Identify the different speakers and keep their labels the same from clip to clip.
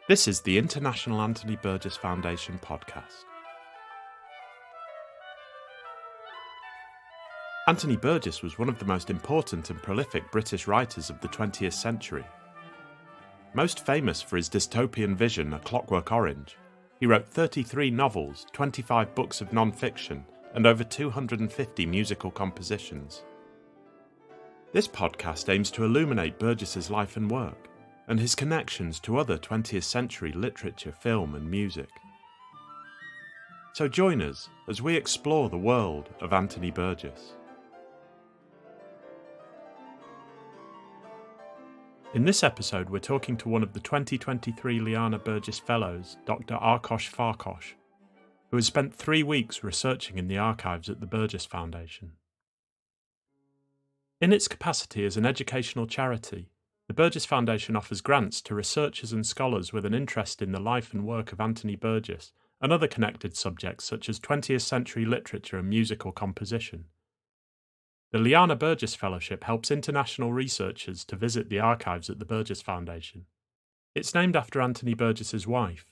Speaker 1: This is the International Anthony Burgess Foundation podcast. Anthony Burgess was one of the most important and prolific British writers of the 20th century. Most famous for his dystopian vision, A Clockwork Orange, he wrote 33 novels, 25 books of non-fiction, and over 250 musical compositions. This podcast aims to illuminate Burgess's life and work, and his connections to other 20th century literature, film and music. So join us as we explore the world of Anthony Burgess. In this episode, we're talking to one of the 2023 Liana Burgess Fellows, Dr. Ákos Farkas, who has spent 3 weeks researching in the archives at the Burgess Foundation. In its capacity as an educational charity, the Burgess Foundation offers grants to researchers and scholars with an interest in the life and work of Anthony Burgess and other connected subjects such as 20th century literature and musical composition. The Liana Burgess Fellowship helps international researchers to visit the archives at the Burgess Foundation. It's named after Anthony Burgess's wife,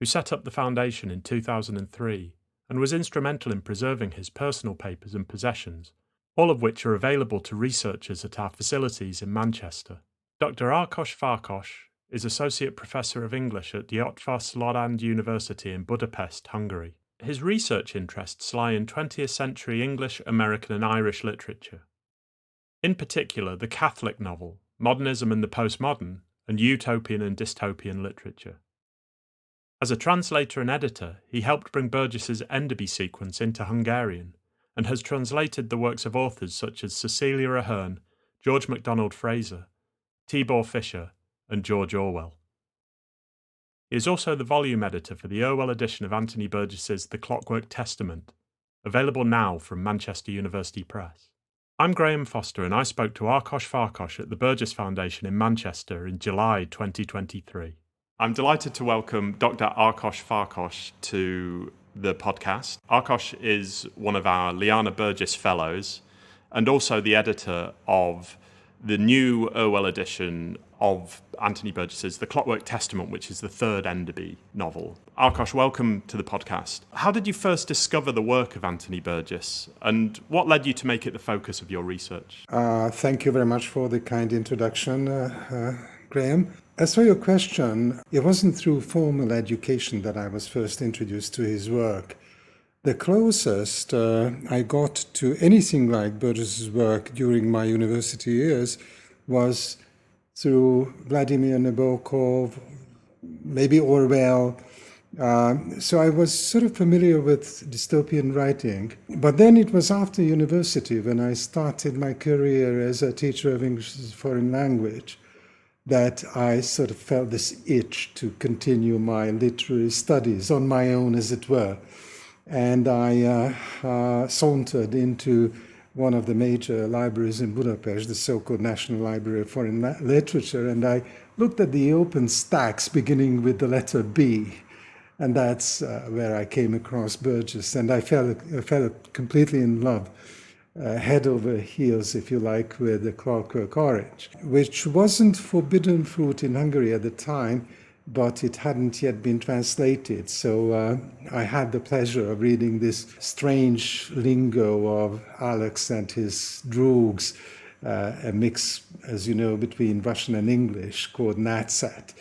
Speaker 1: who set up the foundation in 2003 and was instrumental in preserving his personal papers and possessions, all of which are available to researchers at our facilities in Manchester. Dr. Ákos Farkas is Associate Professor of English at Eötvös Loránd University in Budapest, Hungary. His research interests lie in 20th century English, American and Irish literature. In particular, the Catholic novel, modernism and the postmodern, and utopian and dystopian literature. As a translator and editor, he helped bring Burgess's Enderby sequence into Hungarian, and has translated the works of authors such as Cecilia Ahern, Geroge McDonald Fraser, Tibor Fischer, and George Orwell. He is also the volume editor for the Irwell edition of Anthony Burgess's The Clockwork Testament, available now from Manchester University Press. I'm Graham Foster and I spoke to Ákos Farkas at the Burgess Foundation in Manchester in July 2023. I'm delighted to welcome Dr. Ákos Farkas to the podcast. Ákos is one of our Liana Burgess Fellows and also the editor of the new Orwell edition of Anthony Burgess's The Clockwork Testament, which is the third Enderby novel. Ákos, welcome to the podcast. How did you first discover the work of Anthony Burgess, and what led you to make it the focus of your research?
Speaker 2: Thank you very much for the kind introduction, Graham. As for your question, it wasn't through formal education that I was first introduced to his work. The closest I got to anything like Burgess's work during my university years was through Vladimir Nabokov, maybe Orwell. So I was sort of familiar with dystopian writing. But then it was after university when I started my career as a teacher of English as a foreign language that I sort of felt this itch to continue my literary studies on my own, as it were. And I sauntered into one of the major libraries in Budapest, the so-called National Library of Foreign Literature, and I looked at the open stacks beginning with the letter B, and that's where I came across Burgess, and I fell completely in love, head over heels, if you like, with The Clockwork Orange, which wasn't forbidden fruit in Hungary at the time, but it hadn't yet been translated. So I had the pleasure of reading this strange lingo of Alex and his droogs, a mix, as you know, between Russian and English called natsat,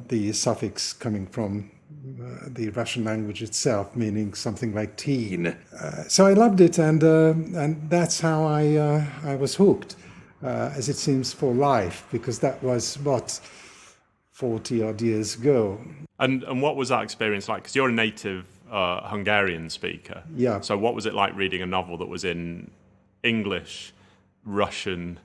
Speaker 2: the suffix coming from the Russian language itself, meaning something like teen. So I loved it, and that's how I was hooked, as it seems, for life, because that was what 40-odd years ago.
Speaker 1: And what was that experience like? Because you're a native Hungarian speaker.
Speaker 2: Yeah.
Speaker 1: So what was it like reading a novel that was in English, Russian,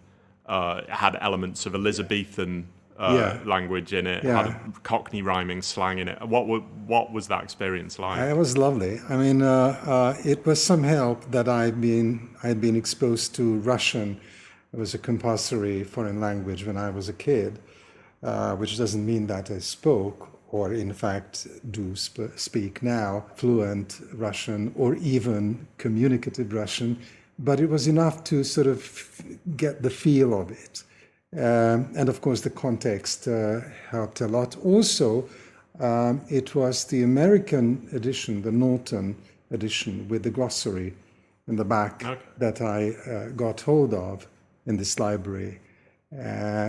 Speaker 1: had elements of Elizabethan language in it, had Cockney rhyming slang in it? What was that experience like?
Speaker 2: It was lovely. I mean, it was some help that I'd been exposed to Russian. It was a compulsory foreign language when I was a kid. Which doesn't mean that I spoke, or in fact do speak now, fluent Russian or even communicative Russian, but it was enough to sort of get the feel of it. And of course, the context helped a lot. Also, it was the American edition, the Norton edition, with the glossary in the back that I got hold of in this library.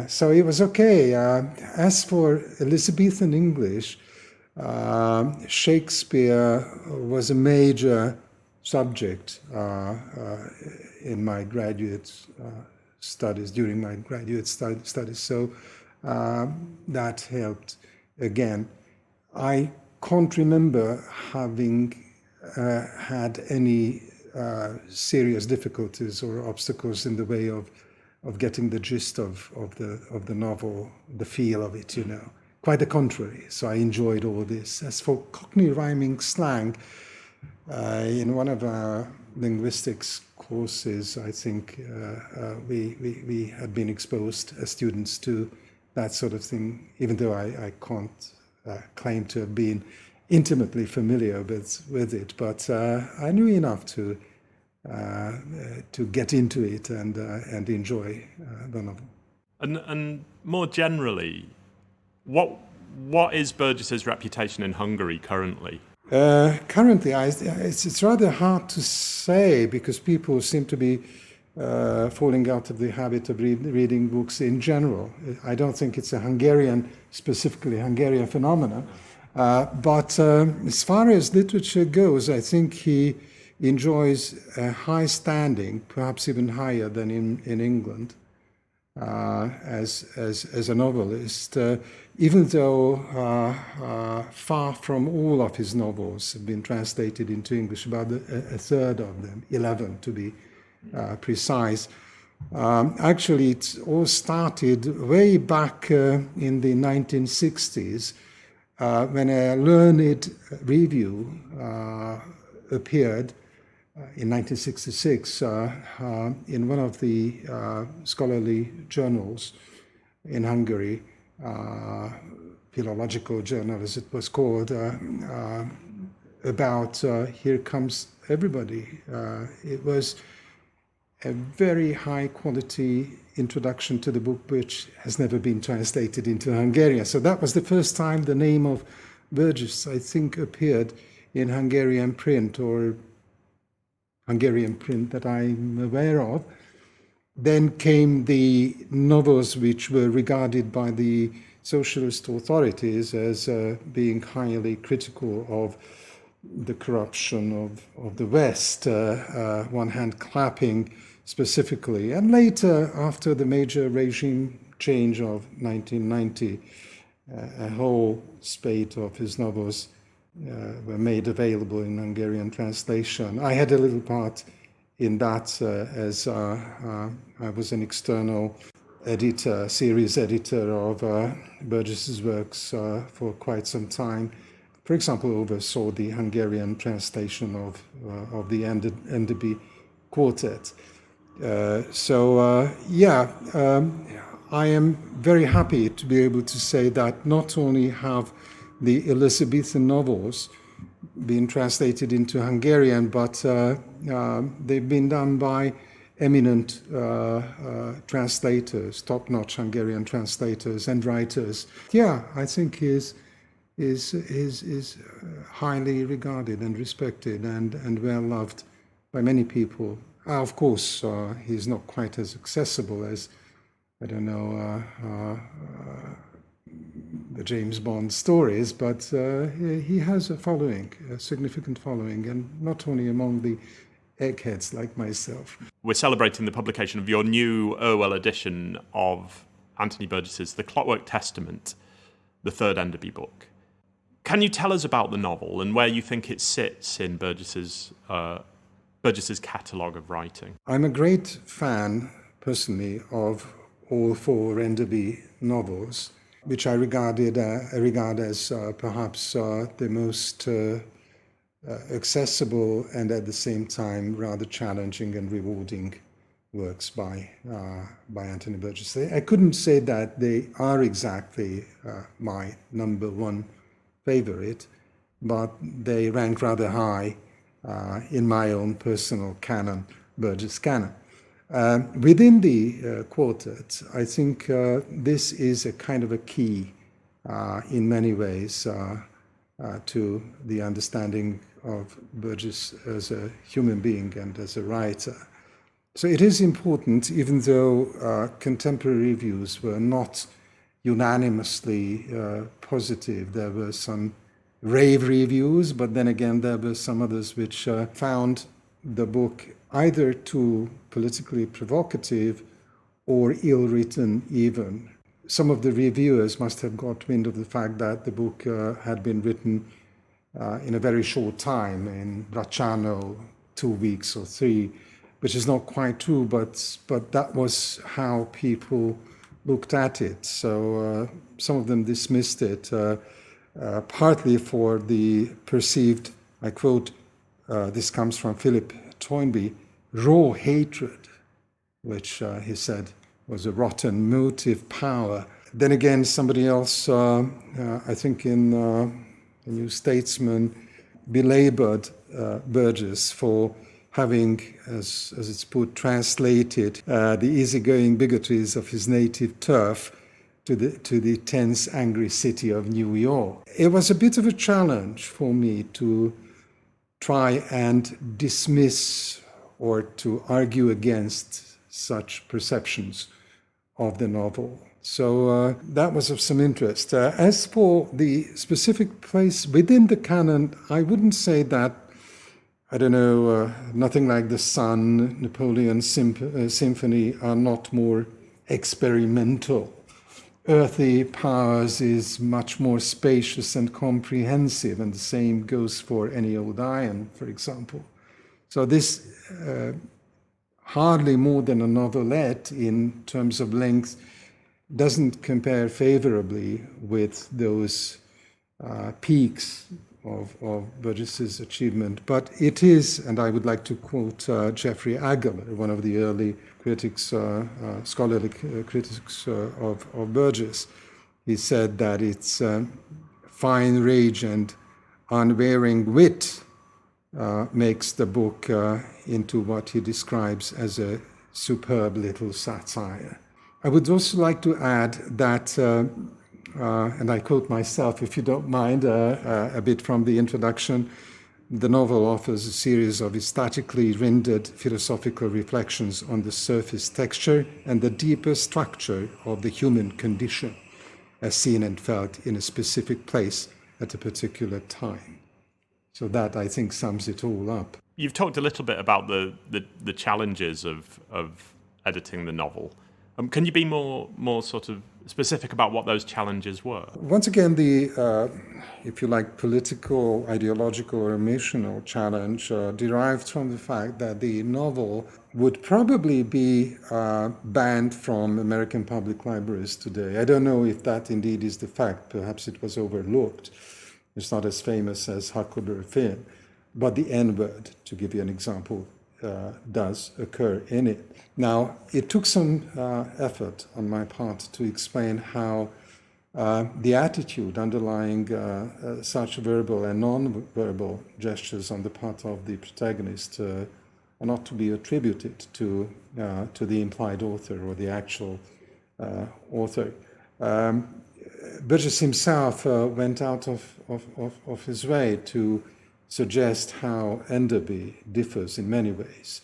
Speaker 2: So it was okay. As for Elizabethan English, Shakespeare was a major subject in my graduate studies, during my graduate studies. So that helped again. I can't remember having had any serious difficulties or obstacles in the way of getting the gist of the novel, the feel of it, you know. Quite the contrary. So I enjoyed all this. As for Cockney rhyming slang, in one of our linguistics courses, I think we had been exposed as students to that sort of thing, even though I can't claim to have been intimately familiar with it. But I knew enough to get into it and enjoy the novel.
Speaker 1: And more generally, what is Burgess's reputation in Hungary currently?
Speaker 2: Currently, it's rather hard to say because people seem to be falling out of the habit of reading books in general. I don't think it's a specifically Hungarian phenomenon. But as far as literature goes, I think he enjoys a high standing, perhaps even higher than in England, as a novelist, even though far from all of his novels have been translated into English, about a third of them, 11 to be precise. Actually, it all started way back in the 1960s when a learned review appeared in 1966 in one of the scholarly journals in Hungary, philological journal as it was called, about Here Comes Everybody. It was a very high quality introduction to the book, which has never been translated into Hungarian. So that was the first time the name of Burgess, I think, appeared in Hungarian print, or Hungarian print that I'm aware of. Then came the novels which were regarded by the socialist authorities as being highly critical of the corruption of the West, one hand clapping specifically. And later, after the major regime change of 1990, a whole spate of his novels were made available in Hungarian translation. I had a little part in that as I was an external editor, series editor of Burgess's works for quite some time. For example, oversaw the Hungarian translation of the Enderby quartet. I am very happy to be able to say that not only have the Elizabethan novels been translated into Hungarian, but they've been done by eminent translators, top-notch Hungarian translators and writers. Yeah, I think is highly regarded and respected and well loved by many people. Of course, he's not quite as accessible as, I don't know, the James Bond stories, but he has a following, a significant following, and not only among the eggheads like myself.
Speaker 1: We're celebrating the publication of your new Irwell edition of Anthony Burgess's The Clockwork Testament, the third Enderby book. Can you tell us about the novel and where you think it sits in Burgess's catalogue of writing?
Speaker 2: I'm a great fan, personally, of all four Enderby novels, which I regard as perhaps the most accessible and at the same time rather challenging and rewarding works by Anthony Burgess. I couldn't say that they are exactly my number one favorite, but they rank rather high in my own personal canon, Burgess canon. Within the quartet, I think this is a kind of a key in many ways to the understanding of Burgess as a human being and as a writer. So it is important, even though contemporary reviews were not unanimously positive. There were some rave reviews, but then again there were some others which found the book either too politically provocative or ill-written even. Some of the reviewers must have got wind of the fact that the book had been written in a very short time, in Bracciano, 2 weeks or 3, which is not quite true, but that was how people looked at it. So some of them dismissed it, partly for the perceived, I quote, this comes from Philip Toynbee, raw hatred, which he said was a rotten motive power. Then again, somebody else, I think in the New Statesman, belabored Burgess for having, as it's put, translated the easygoing bigotries of his native turf to the tense, angry city of New York. It was a bit of a challenge for me to try and dismiss or to argue against such perceptions of the novel. So that was of some interest. As for the specific place within the canon, I wouldn't say that, I don't know, Nothing Like the Sun, Napoleon Symphony are not more experimental. Earthly Powers is much more spacious and comprehensive, and the same goes for Any Old Iron, for example. So this hardly more than a novelette in terms of length doesn't compare favorably with those peaks of Burgess's achievement. But it is, and I would like to quote Jeffrey Aguilar, one of the early critics, scholarly critics of Burgess. He said that its fine rage and unwearying wit makes the book into what he describes as a superb little satire. I would also like to add that, and I quote myself, if you don't mind, a bit from the introduction, the novel offers a series of aesthetically rendered philosophical reflections on the surface texture and the deeper structure of the human condition, as seen and felt in a specific place at a particular time. So that, I think, sums it all up.
Speaker 1: You've talked a little bit about the challenges of editing the novel. Can you be more sort of specific about what those challenges were?
Speaker 2: Once again, the, if you like, political, ideological, or emotional challenge derived from the fact that the novel would probably be banned from American public libraries today. I don't know if that indeed is the fact. Perhaps it was overlooked. It's not as famous as Huckleberry Finn, but the N-word, to give you an example, does occur in it. Now, it took some effort on my part to explain how the attitude underlying such verbal and non-verbal gestures on the part of the protagonist are not to be attributed to the implied author or the actual author. Burgess himself went out of his way to suggest how Enderby differs in many ways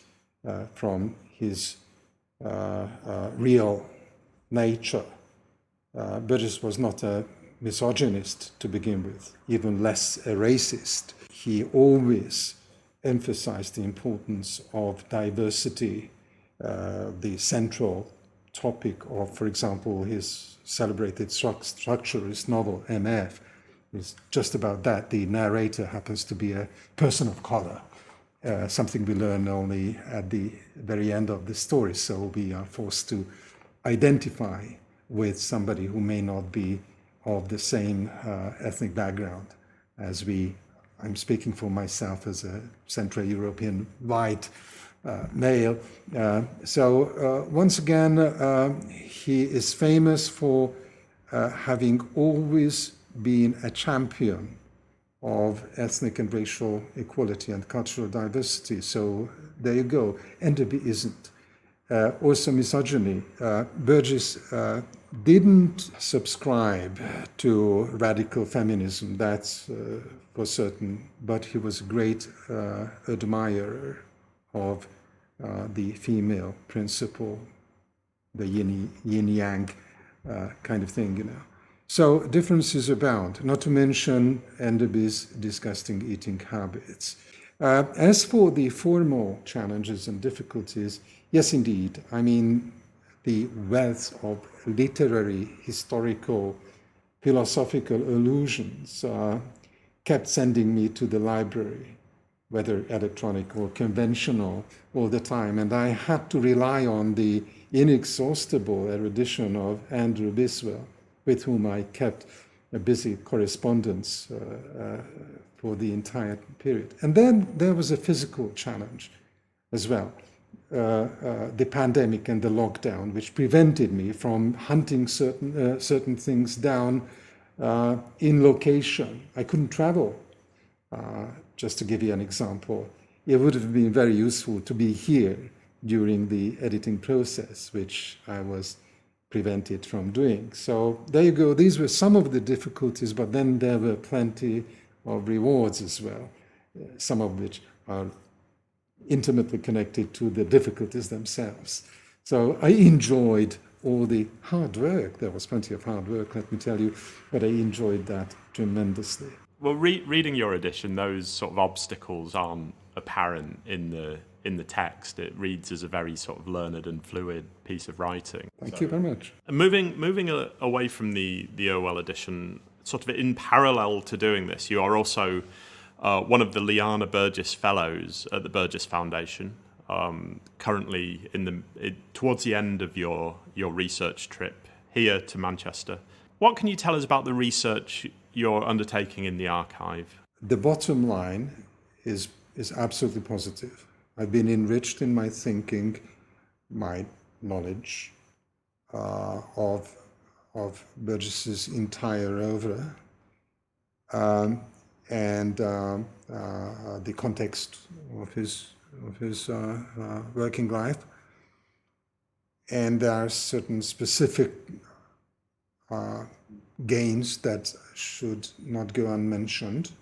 Speaker 2: from his real nature. Burgess was not a misogynist to begin with, even less a racist. He always emphasized the importance of diversity, the central topic of, for example, his celebrated structuralist novel, MF, is just about that. The narrator happens to be a person of color, something we learn only at the very end of the story. So we are forced to identify with somebody who may not be of the same ethnic background as we. I'm speaking for myself as a Central European white male. So once again, he is famous for having always been a champion of ethnic and racial equality and cultural diversity. So there you go. Enderby isn't. also misogyny. Burgess didn't subscribe to radical feminism, that's for certain, but he was a great admirer of the female principle, the yin-yang kind of thing, you know. So differences abound, not to mention Enderby's disgusting eating habits. As for the formal challenges and difficulties, yes, indeed. I mean, the wealth of literary, historical, philosophical allusions kept sending me to the library, whether electronic or conventional, all the time. And I had to rely on the inexhaustible erudition of Andrew Biswell, with whom I kept a busy correspondence for the entire period. And then there was a physical challenge as well. The pandemic and the lockdown, which prevented me from hunting certain things down in location. I couldn't travel. Just to give you an example, it would have been very useful to be here during the editing process, which I was prevented from doing. So there you go. These were some of the difficulties, but then there were plenty of rewards as well, some of which are intimately connected to the difficulties themselves. So I enjoyed all the hard work. There was plenty of hard work, let me tell you, but I enjoyed that tremendously.
Speaker 1: Well, reading your edition, those sort of obstacles aren't apparent in the text. It reads as a very sort of learned and fluid piece of writing.
Speaker 2: Thank you very much.
Speaker 1: Moving away from the Orwell edition, sort of in parallel to doing this, you are also one of the Liana Burgess Fellows at the Burgess Foundation. Currently towards the end of your research trip here to Manchester. What can you tell us about the research you're undertaking in the archive?
Speaker 2: The bottom line is absolutely positive. I've been enriched in my thinking, my knowledge of Burgess's entire oeuvre, and the context of his working life. And there are certain specific gains that should not go unmentioned.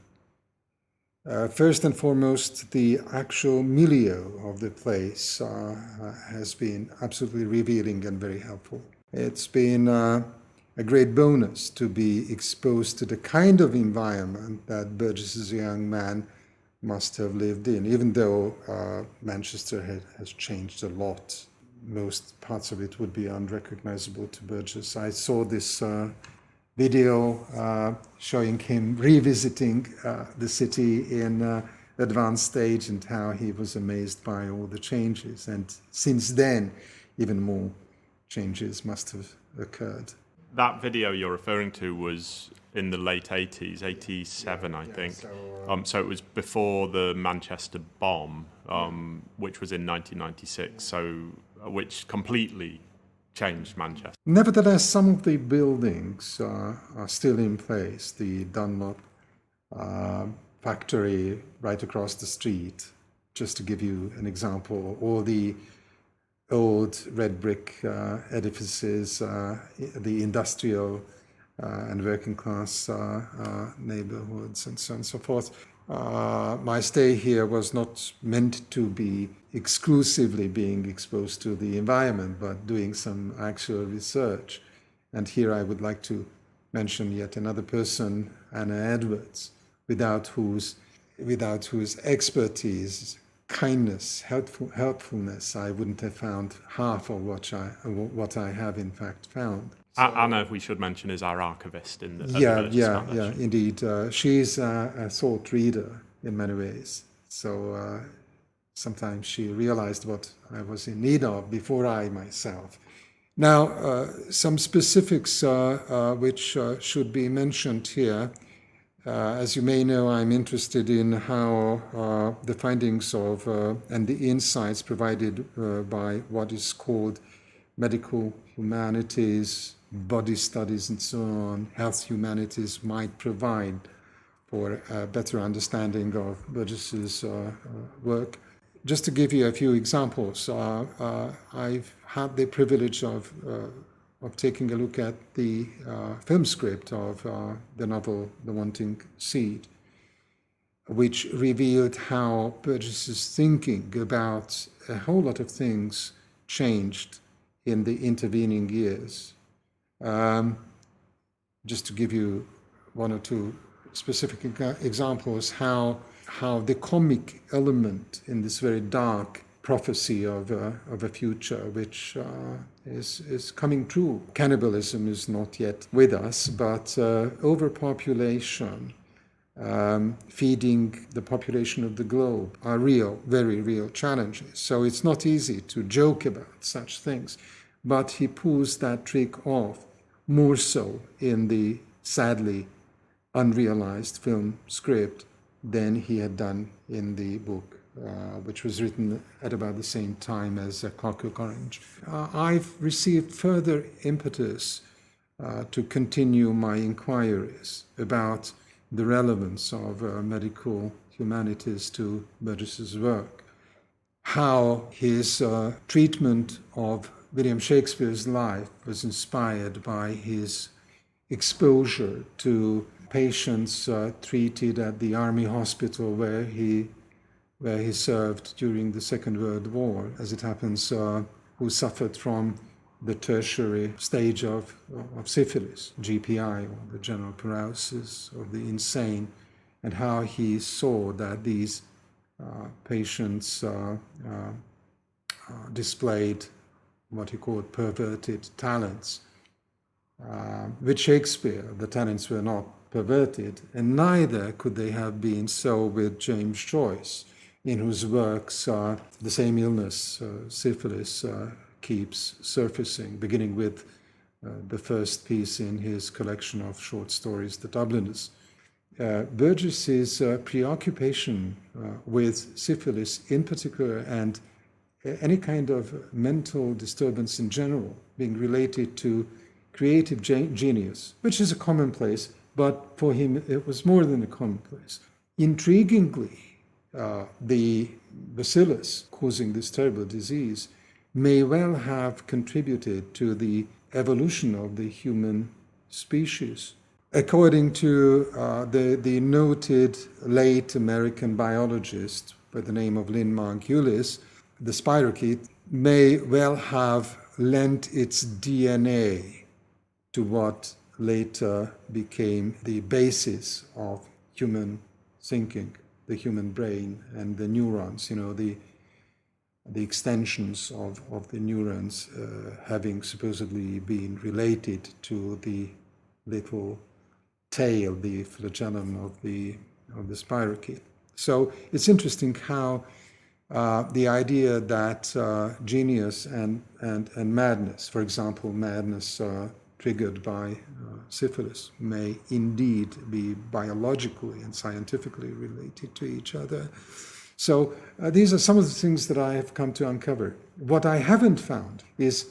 Speaker 2: First and foremost, the actual milieu of the place has been absolutely revealing and very helpful. It's been a great bonus to be exposed to the kind of environment that Burgess as a young man must have lived in, even though Manchester has changed a lot. Most parts of it would be unrecognizable to Burgess. I saw this video showing him revisiting the city in advanced stage and how he was amazed by all the changes. And since then, even more changes must have occurred.
Speaker 1: That video you're referring to was in the late 80s, 87, I think. So it was before the Manchester bomb, which was in 1996, which completely changed Manchester.
Speaker 2: Nevertheless, some of the buildings are still in place. The Dunlop factory right across the street, just to give you an example, or the old red brick edifices, the industrial and working class neighborhoods, and so on and so forth. My stay here was not meant to be exclusively being exposed to the environment, but doing some actual research. And here I would like to mention yet another person, Anna Edwards, without whose expertise, kindness, helpfulness, I wouldn't have found half of what I have in fact found.
Speaker 1: So, Anna, we should mention, is our archivist in the Foundation.
Speaker 2: Indeed. She's a thought reader in many ways. So sometimes she realized what I was in need of before I myself. Now, some specifics which should be mentioned here. As you may know, I'm interested in how the findings of and the insights provided by what is called medical humanities, body studies, and so on, health humanities might provide for a better understanding of Burgess's work. just to give you a few examples, I've had the privilege of taking a look at the film script of the novel The Wanting Seed, which revealed how Burgess's thinking about a whole lot of things changed in the intervening years. Just to give you one or two specific examples, how the comic element in this very dark prophecy of a future which is coming true. Cannibalism is not yet with us, but overpopulation, feeding the population of the globe are real, very real challenges. So it's not easy to joke about such things, but he pulls that trick off more so in the sadly unrealized film script than he had done in the book, which was written at about the same time as Clockwork Orange. I've received further impetus to continue my inquiries about the relevance of medical humanities to Burgess's work, how his treatment of William Shakespeare's life was inspired by his exposure to patients treated at the army hospital where he served during the Second World War, as it happens, who suffered from the tertiary stage of syphilis, GPI, or the general paralysis of the insane, and how he saw that these patients displayed what he called perverted talents. With Shakespeare, the talents were not perverted, and neither could they have been so with James Joyce, in whose works the same illness, syphilis, keeps surfacing, beginning with the first piece in his collection of short stories, The Dubliners. Burgess's preoccupation with syphilis in particular, and any kind of mental disturbance in general, being related to creative genius, which is a commonplace, but for him it was more than a commonplace. Intriguingly, the bacillus causing this terrible disease may well have contributed to the evolution of the human species. According to the noted late American biologist by the name of Lynn Margulis, the spirochete may well have lent its DNA to what later became the basis of human thinking, the human brain and the neurons, the extensions of the neurons having supposedly been related to the little tail, the flagellum of the spirochete. So it's interesting how the idea that genius and madness, for example, madness triggered by syphilis, may indeed be biologically and scientifically related to each other. So these are some of the things that I have come to uncover. What I haven't found is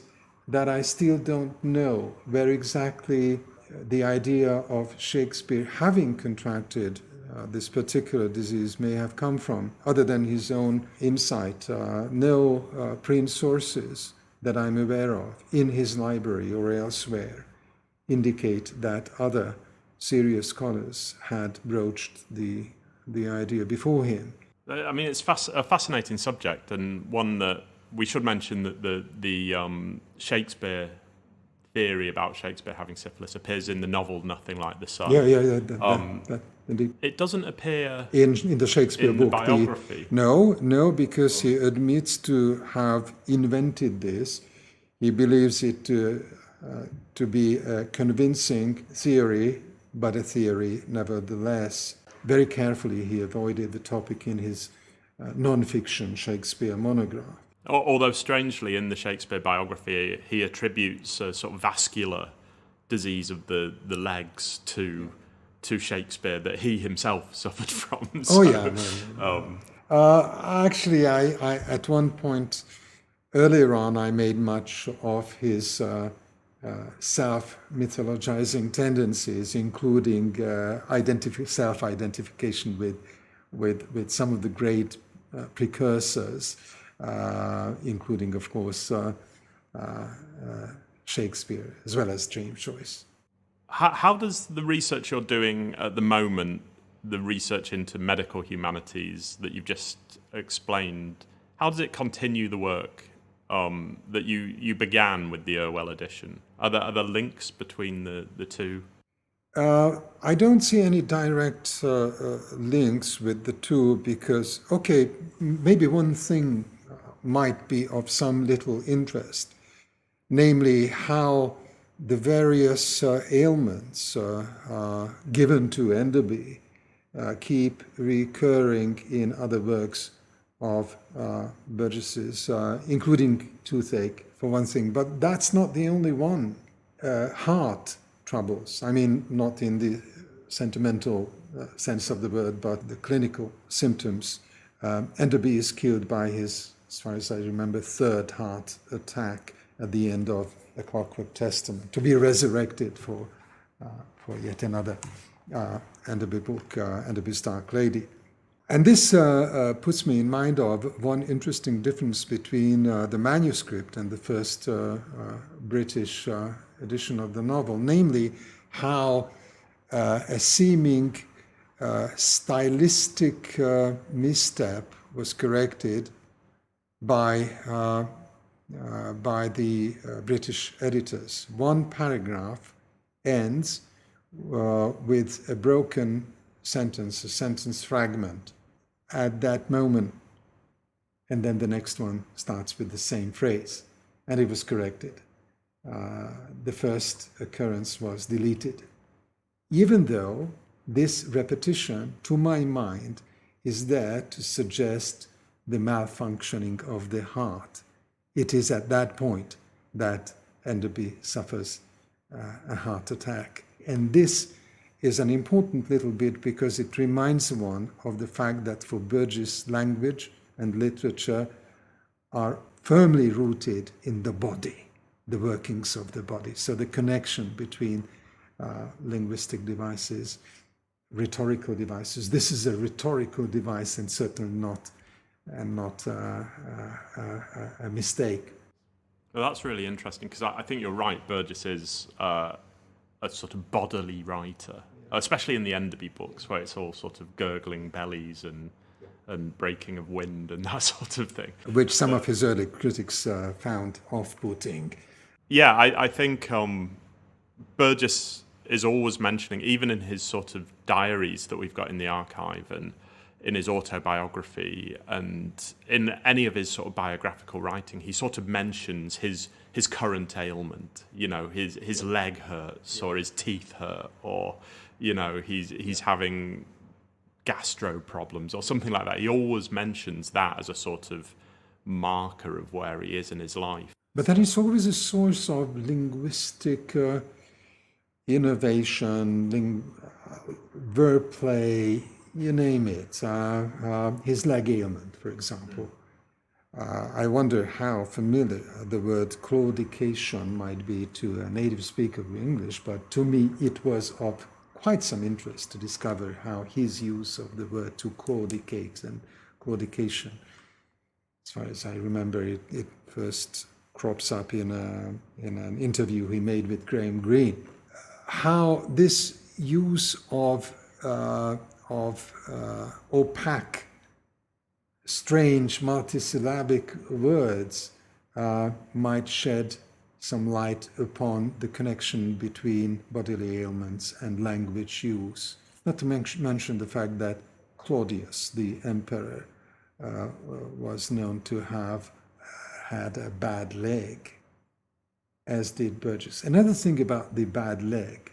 Speaker 2: that I still don't know where exactly the idea of Shakespeare having contracted this particular disease may have come from, other than his own insight. No print sources that I'm aware of in his library or elsewhere indicate that other serious scholars had broached the idea before him.
Speaker 1: I mean, it's a fascinating subject, and one that we should mention that the Shakespeare theory about Shakespeare having syphilis appears in the novel Nothing Like the Sun.
Speaker 2: Yeah. Indeed.
Speaker 1: It doesn't appear
Speaker 2: in the Shakespeare
Speaker 1: in
Speaker 2: book.
Speaker 1: The biography.
Speaker 2: No, because he admits to have invented this. He believes it to be a convincing theory, but a theory nevertheless. Very carefully he avoided the topic in his non-fiction Shakespeare monograph.
Speaker 1: Although strangely, in the Shakespeare biography, he attributes a sort of vascular disease of the legs to Shakespeare that he himself suffered from. So,
Speaker 2: actually, I at one point earlier on, I made much of his self-mythologizing tendencies, including self-identification with some of the great precursors, including, of course, Shakespeare, as well as James Joyce.
Speaker 1: How does the research you're doing at the moment, the research into medical humanities that you've just explained, how does it continue the work that you began with the Irwell edition? Are there links between the two?
Speaker 2: I don't see any direct links with the two because, okay, maybe one thing might be of some little interest, namely how the various ailments given to Enderby keep recurring in other works of Burgess's, including toothache, for one thing. But that's not the only one. Heart troubles, I mean, not in the sentimental sense of the word, but the clinical symptoms. Enderby is killed by his, as far as I remember, third heart attack at the end of the Clockwork Testament, to be resurrected for yet another Enderby book, Enderby's Dark Lady. And this puts me in mind of one interesting difference between the manuscript and the first British edition of the novel, namely how a seeming stylistic misstep was corrected by the British editors. One paragraph ends with a broken sentence, a sentence fragment at that moment, and then the next one starts with the same phrase, and it was corrected. The first occurrence was deleted. Even though this repetition, to my mind, is there to suggest the malfunctioning of the heart. It is at that point that Enderby suffers a heart attack. And this is an important little bit because it reminds one of the fact that for Burgess, language and literature are firmly rooted in the body, the workings of the body. So the connection between linguistic devices, rhetorical devices. This is a rhetorical device and certainly not a mistake.
Speaker 1: Well, that's really interesting because I think you're right. Burgess is a sort of bodily writer, especially in the Enderby books, where it's all sort of gurgling bellies and breaking of wind and that sort of thing.
Speaker 2: Which some of his early critics found off-putting.
Speaker 1: Yeah, I think Burgess is always mentioning, even in his sort of diaries that we've got in the archive and in his autobiography and in any of his sort of biographical writing, he sort of mentions his current ailment. You know, his leg hurts or his teeth hurt, or you know, he's having gastro problems or something like that. He always mentions that as a sort of marker of where he is in his life.
Speaker 2: But that is always a source of linguistic innovation, wordplay, you name it. His leg ailment, for example. I wonder how familiar the word claudication might be to a native speaker of English, but to me it was of quite some interest to discover how his use of the word to claudicate and claudication, as far as I remember, it first crops up in an interview he made with Graham Greene. How this use of opaque, strange multisyllabic words might shed some light upon the connection between bodily ailments and language use. Not to mention the fact that Claudius, the emperor, was known to have had a bad leg, as did Burgess. Another thing about the bad leg,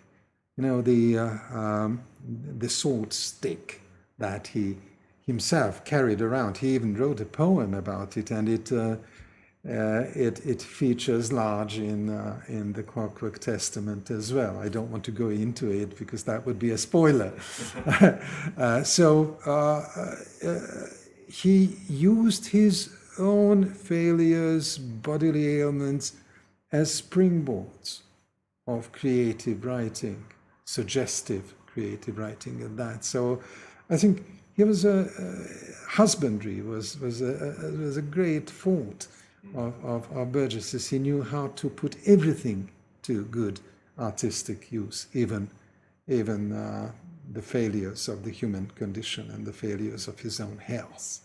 Speaker 2: you know, the sword stick that he himself carried around. He even wrote a poem about it, and it features large in the Clockwork Testament as well. I don't want to go into it because that would be a spoiler. He used his own failures, bodily ailments, as springboards of creative writing, suggestive creative writing, and that. So I think he was husbandry was a great fault of Burgess's. He knew how to put everything to good artistic use, even the failures of the human condition and the failures of his own health.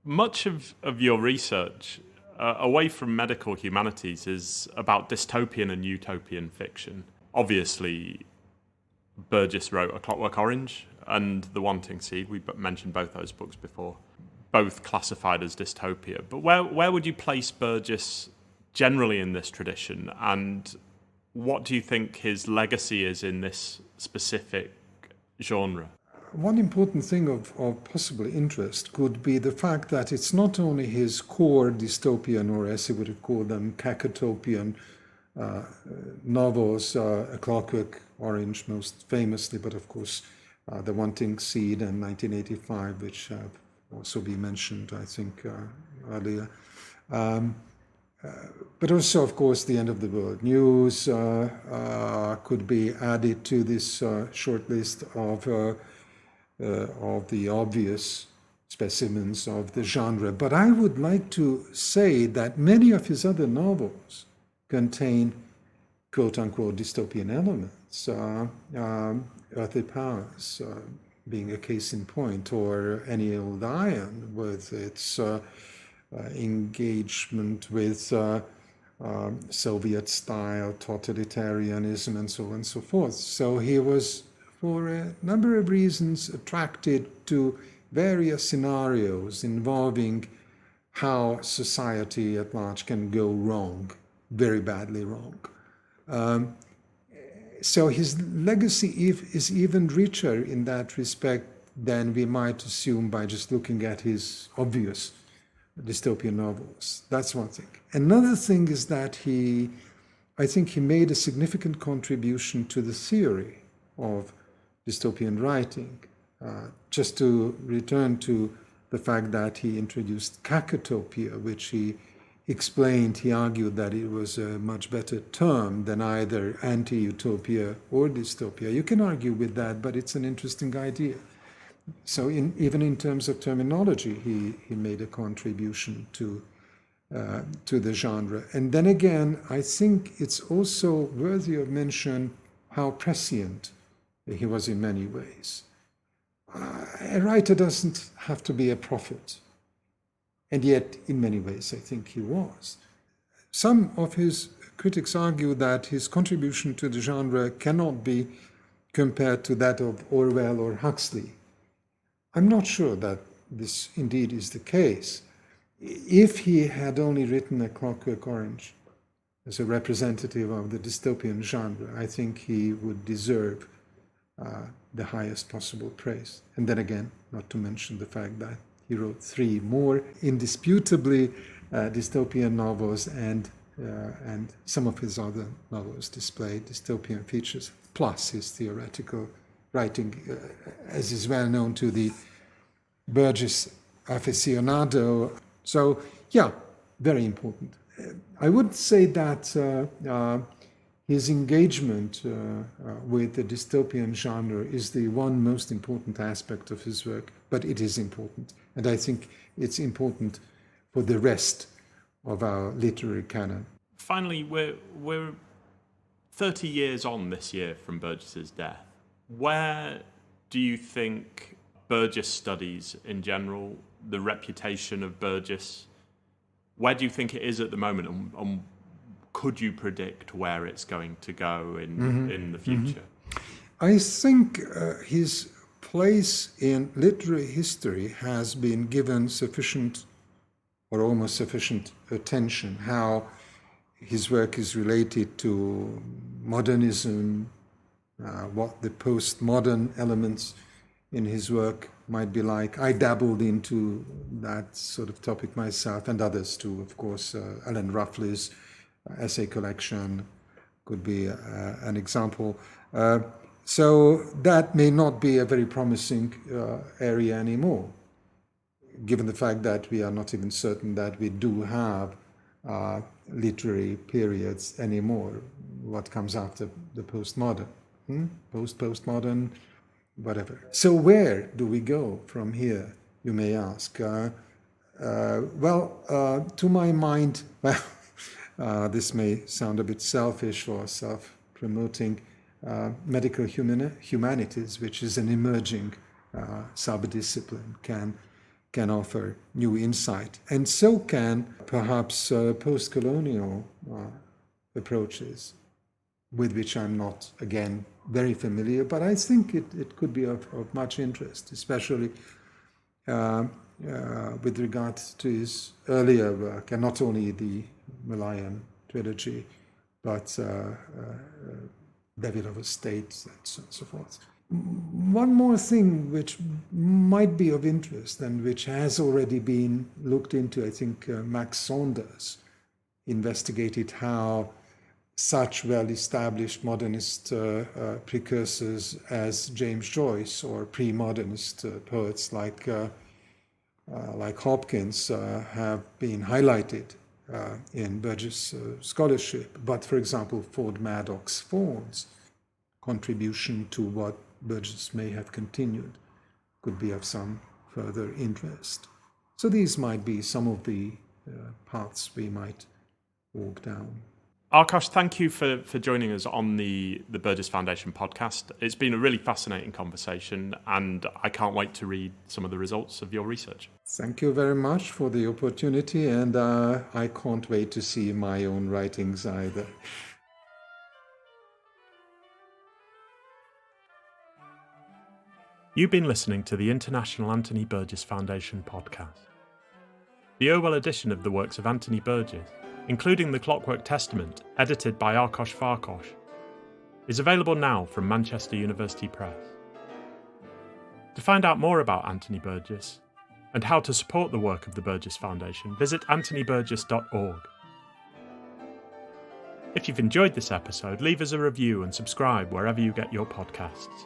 Speaker 1: Much of your research away from medical humanities is about dystopian and utopian fiction. Obviously, Burgess wrote A Clockwork Orange and The Wanting Seed. We mentioned both those books before, both classified as dystopia. But where would you place Burgess generally in this tradition, and what do you think his legacy is in this specific genre?
Speaker 2: One important thing of possible interest could be the fact that it's not only his core dystopian, or as he would call them, cacotopian novels, A Clockwork Orange most famously, but of course The Wanting Seed and 1985, which have also been mentioned, I think, earlier. But also, of course, The End of the World News could be added to this short list of the obvious specimens of the genre. But I would like to say that many of his other novels contain quote-unquote dystopian elements. Earthly Powers being a case in point, or Any Old Iron with its engagement with Soviet-style totalitarianism and so on and so forth. So he was, for a number of reasons, attracted to various scenarios involving how society at large can go wrong, very badly wrong. So his legacy is even richer in that respect than we might assume by just looking at his obvious dystopian novels. That's one thing. Another thing is that I think he made a significant contribution to the theory of dystopian writing. Just to return to the fact that he introduced cacotopia, which he explained, he argued that it was a much better term than either anti-utopia or dystopia. You can argue with that, but it's an interesting idea. So even in terms of terminology, he made a contribution to the genre. And then again, I think it's also worthy of mention how prescient he was in many ways. A writer doesn't have to be a prophet. And yet, in many ways, I think he was. Some of his critics argue that his contribution to the genre cannot be compared to that of Orwell or Huxley. I'm not sure that this indeed is the case. If he had only written A Clockwork Orange as a representative of the dystopian genre, I think he would deserve the highest possible praise. And then again, not to mention the fact that he wrote 3 more indisputably dystopian novels, and some of his other novels display dystopian features, plus his theoretical writing, as is well known to the Burgess aficionado. So, yeah, very important. I would say that his engagement with the dystopian genre is the one most important aspect of his work, but it is important. And I think it's important for the rest of our literary canon.
Speaker 1: Finally, we're 30 years on this year from Burgess's death. Where do you think Burgess studies in general, the reputation of Burgess, where do you think it is at the moment, and could you predict where it's going to go in the future?
Speaker 2: I think his place in literary history has been given sufficient or almost sufficient attention. How his work is related to modernism, what the postmodern elements in his work might be like. I dabbled into that sort of topic myself, and others too, of course. Alan Ruffley's essay collection could be an example. So that may not be a very promising area anymore, given the fact that we are not even certain that we do have literary periods anymore. What comes after the postmodern? Postmodern whatever. So where do we go from here, you may ask? To my mind, this may sound a bit selfish or self-promoting, medical humanities, which is an emerging sub-discipline, can offer new insight. And so can perhaps post-colonial approaches, with which I'm not, again, very familiar, but I think it could be of much interest, especially with regard to his earlier work, and not only the Malayan trilogy, but Devil of a State, and so forth. One more thing which might be of interest and which has already been looked into, I think Max Saunders investigated how such well-established modernist precursors as James Joyce or pre-modernist poets like Hopkins have been highlighted in Burgess scholarship. But, for example, Ford Madox Ford's contribution to what Burgess may have continued could be of some further interest. So these might be some of the paths we might walk down.
Speaker 1: Ákos, thank you for joining us on the Burgess Foundation podcast. It's been a really fascinating conversation, and I can't wait to read some of the results of your research.
Speaker 2: Thank you very much for the opportunity, and I can't wait to see my own writings either.
Speaker 1: You've been listening to the International Anthony Burgess Foundation podcast. The Irwell edition of the works of Anthony Burgess, including the Clockwork Testament, edited by Ákos Farkas, is available now from Manchester University Press. To find out more about Anthony Burgess and how to support the work of the Burgess Foundation, visit anthonyburgess.org. If you've enjoyed this episode, leave us a review and subscribe wherever you get your podcasts.